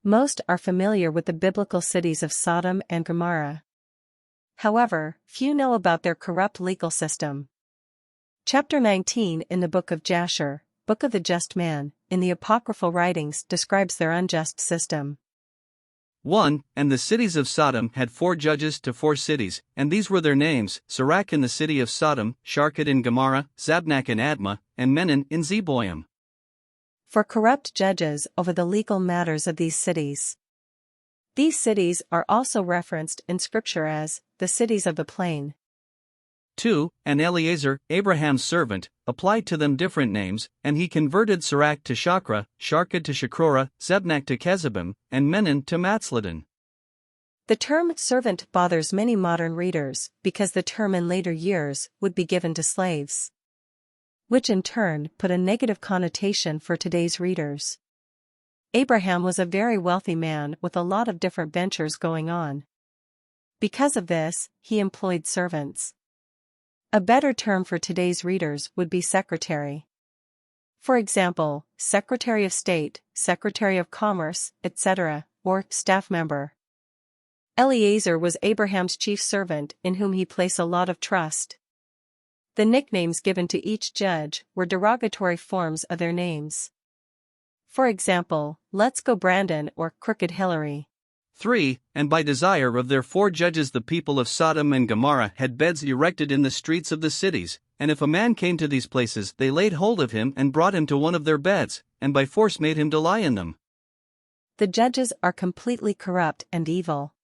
Most are familiar with the biblical cities of Sodom and Gomorrah. However, few know about their corrupt legal system. Chapter 19 in the book of Jasher, Book of the Just Man, in the apocryphal writings describes their unjust system. 1. And the cities of Sodom had 4 judges to 4 cities, and these were their names: Sirach in the city of Sodom, Sharkad in Gomorrah, Zabnak in Admah, and Menon in Zeboim. For corrupt judges over the legal matters of these cities. These cities are also referenced in Scripture as the cities of the plain. 2. And Eliezer, Abraham's servant, applied to them different names, and he converted Sirach to Shakra, Sharkad to Shakrora, Zabnak to Kezebim, and Menon to Matzladon. The term servant bothers many modern readers because the term in later years would be given to slaves, which in turn put a negative connotation for today's readers. Abraham was a very wealthy man with a lot of different ventures going on. Because of this, he employed servants. A better term for today's readers would be secretary. For example, Secretary of State, Secretary of Commerce, etc., or staff member. Eliezer was Abraham's chief servant in whom he placed a lot of trust. The nicknames given to each judge were derogatory forms of their names. For example, Let's Go Brandon or Crooked Hillary. 3. And by desire of their 4 judges the people of Sodom and Gomorrah had beds erected in the streets of the cities, and if a man came to these places they laid hold of him and brought him to one of their beds, and by force made him to lie in them. The judges are completely corrupt and evil.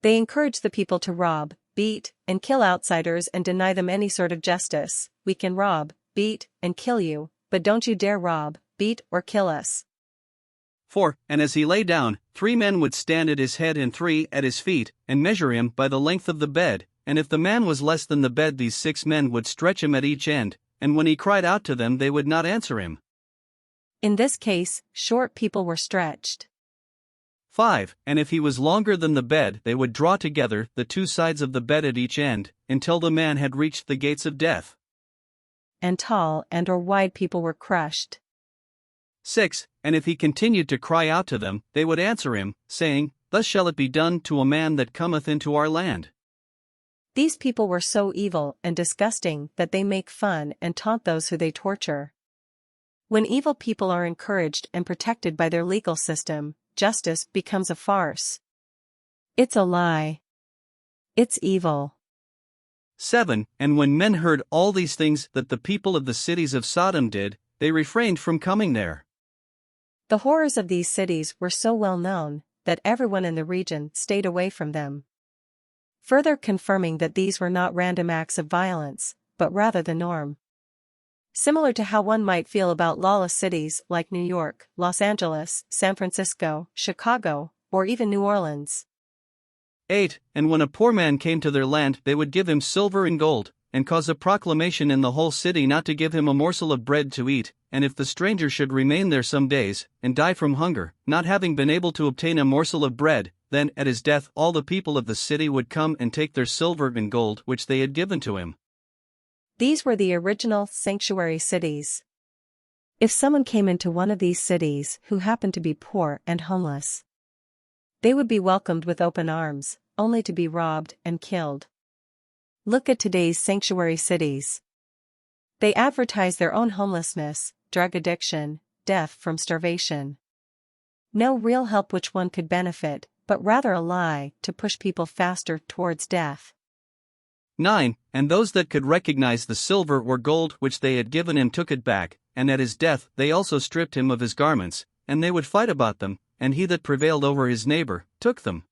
They encourage the people to rob, beat, and kill outsiders and deny them any sort of justice. We can rob, beat, and kill you, but don't you dare rob, beat, or kill us. 4. And as he lay down, 3 men would stand at his head and 3 at his feet, and measure him by the length of the bed, and if the man was less than the bed these 6 men would stretch him at each end, and when he cried out to them they would not answer him. In this case, short people were stretched. 5. And if he was longer than the bed they would draw together the 2 sides of the bed at each end, until the man had reached the gates of death. And tall and or wide people were crushed. 6. And if he continued to cry out to them, they would answer him, saying, Thus shall it be done to a man that cometh into our land. These people were so evil and disgusting that they make fun and taunt those who they torture. When evil people are encouraged and protected by their legal system, justice becomes a farce. It's a lie. It's evil. 7. And when men heard all these things that the people of the cities of Sodom did, they refrained from coming there. The horrors of these cities were so well known that everyone in the region stayed away from them, further confirming that these were not random acts of violence, but rather the norm. Similar to how one might feel about lawless cities like New York, Los Angeles, San Francisco, Chicago, or even New Orleans. 8. And when a poor man came to their land they would give him silver and gold, and cause a proclamation in the whole city not to give him a morsel of bread to eat, and if the stranger should remain there some days, and die from hunger, not having been able to obtain a morsel of bread, then at his death all the people of the city would come and take their silver and gold which they had given to him. These were the original sanctuary cities. If someone came into one of these cities who happened to be poor and homeless, they would be welcomed with open arms, only to be robbed and killed. Look at today's sanctuary cities. They advertise their own homelessness, drug addiction, death from starvation. No real help which one could benefit, but rather a lie to push people faster towards death. 9. And those that could recognize the silver or gold which they had given him took it back, and at his death they also stripped him of his garments, and they would fight about them, and he that prevailed over his neighbor took them.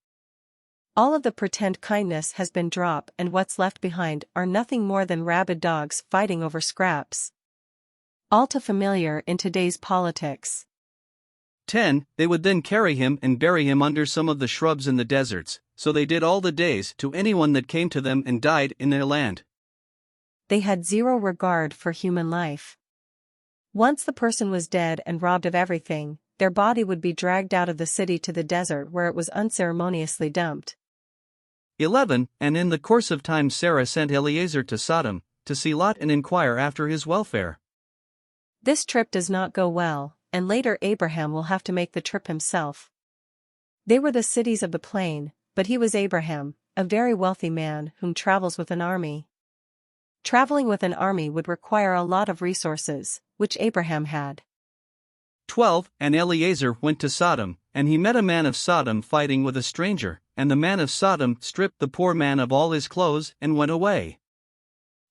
All of the pretend kindness has been dropped and what's left behind are nothing more than rabid dogs fighting over scraps. All too familiar in today's politics. 10. They would then carry him and bury him under some of the shrubs in the deserts, so they did all the days to anyone that came to them and died in their land. They had zero regard for human life. Once the person was dead and robbed of everything, their body would be dragged out of the city to the desert where it was unceremoniously dumped. 11. And in the course of time Sarah sent Eliezer to Sodom, to see Lot and inquire after his welfare. This trip does not go well, and later Abraham will have to make the trip himself. They were the cities of the plain, but he was Abraham, a very wealthy man whom travels with an army. Traveling with an army would require a lot of resources, which Abraham had. 12. And Eliezer went to Sodom, and he met a man of Sodom fighting with a stranger, and the man of Sodom stripped the poor man of all his clothes and went away.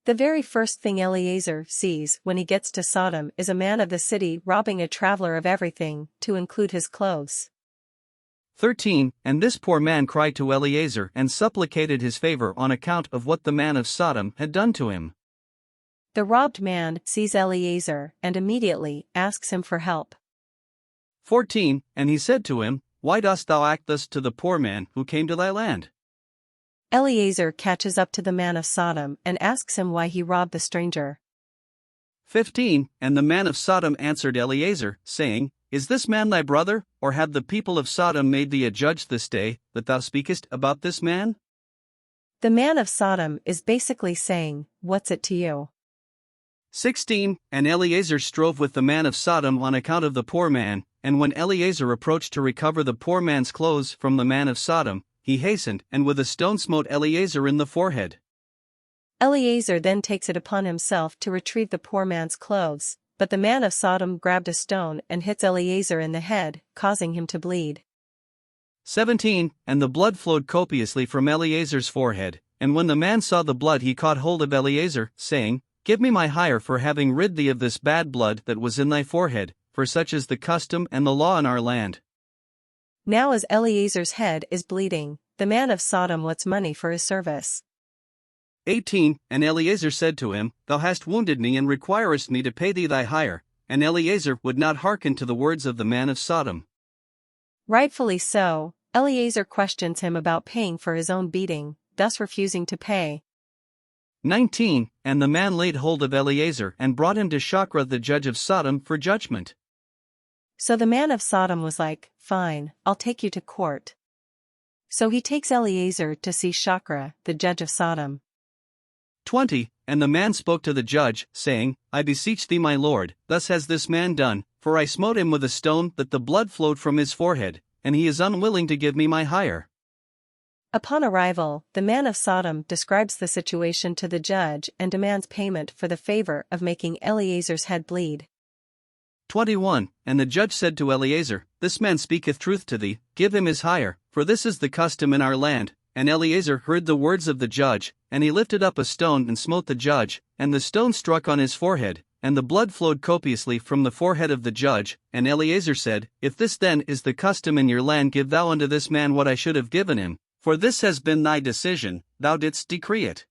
The very first thing Eliezer sees when he gets to Sodom is a man of the city robbing a traveler of everything, to include his clothes. 13. And this poor man cried to Eliezer and supplicated his favor on account of what the man of Sodom had done to him. The robbed man sees Eliezer and immediately asks him for help. 14. And he said to him, Why dost thou act thus to the poor man who came to thy land? Eliezer catches up to the man of Sodom and asks him why he robbed the stranger. 15. And the man of Sodom answered Eliezer, saying, Is this man thy brother, or have the people of Sodom made thee a judge this day, that thou speakest about this man? The man of Sodom is basically saying, what's it to you? 16. And Eliezer strove with the man of Sodom on account of the poor man, and when Eliezer approached to recover the poor man's clothes from the man of Sodom, he hastened and with a stone smote Eliezer in the forehead. Eliezer then takes it upon himself to retrieve the poor man's clothes, but the man of Sodom grabbed a stone and hits Eliezer in the head, causing him to bleed. 17. And the blood flowed copiously from Eliezer's forehead, and when the man saw the blood he caught hold of Eliezer, saying, Give me my hire for having rid thee of this bad blood that was in thy forehead, for such is the custom and the law in our land. Now as Eliezer's head is bleeding, the man of Sodom wants money for his service. 18. And Eliezer said to him, Thou hast wounded me and requirest me to pay thee thy hire. And Eliezer would not hearken to the words of the man of Sodom. Rightfully so, Eliezer questions him about paying for his own beating, thus refusing to pay. 19. And the man laid hold of Eliezer and brought him to Shachra the judge of Sodom for judgment. So the man of Sodom was like, Fine, I'll take you to court. So he takes Eliezer to see Shachra, the judge of Sodom. 20. And the man spoke to the judge, saying, I beseech thee, my lord, thus has this man done, for I smote him with a stone that the blood flowed from his forehead, and he is unwilling to give me my hire. Upon arrival, the man of Sodom describes the situation to the judge and demands payment for the favor of making Eliezer's head bleed. 21. And the judge said to Eliezer, This man speaketh truth to thee, give him his hire, for this is the custom in our land. And Eliezer heard the words of the judge, and he lifted up a stone and smote the judge, and the stone struck on his forehead, and the blood flowed copiously from the forehead of the judge. And Eliezer said, If this then is the custom in your land, give thou unto this man what I should have given him, for this has been thy decision, thou didst decree it.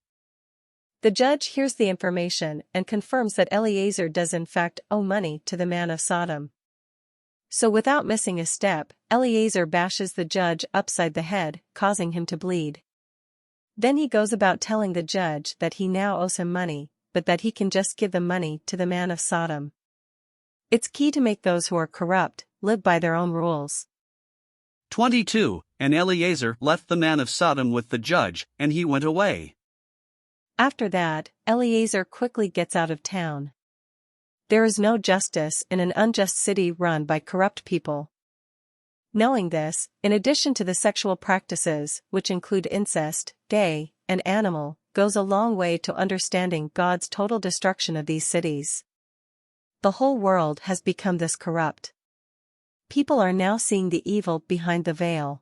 The judge hears the information and confirms that Eliezer does in fact owe money to the man of Sodom. So without missing a step, Eliezer bashes the judge upside the head, causing him to bleed. Then he goes about telling the judge that he now owes him money, but that he can just give the money to the man of Sodom. It's key to make those who are corrupt live by their own rules. 22. And Eliezer left the man of Sodom with the judge, and he went away. After that, Eliezer quickly gets out of town. There is no justice in an unjust city run by corrupt people. Knowing this, in addition to the sexual practices, which include incest, gay, and animal, goes a long way to understanding God's total destruction of these cities. The whole world has become this corrupt. People are now seeing the evil behind the veil.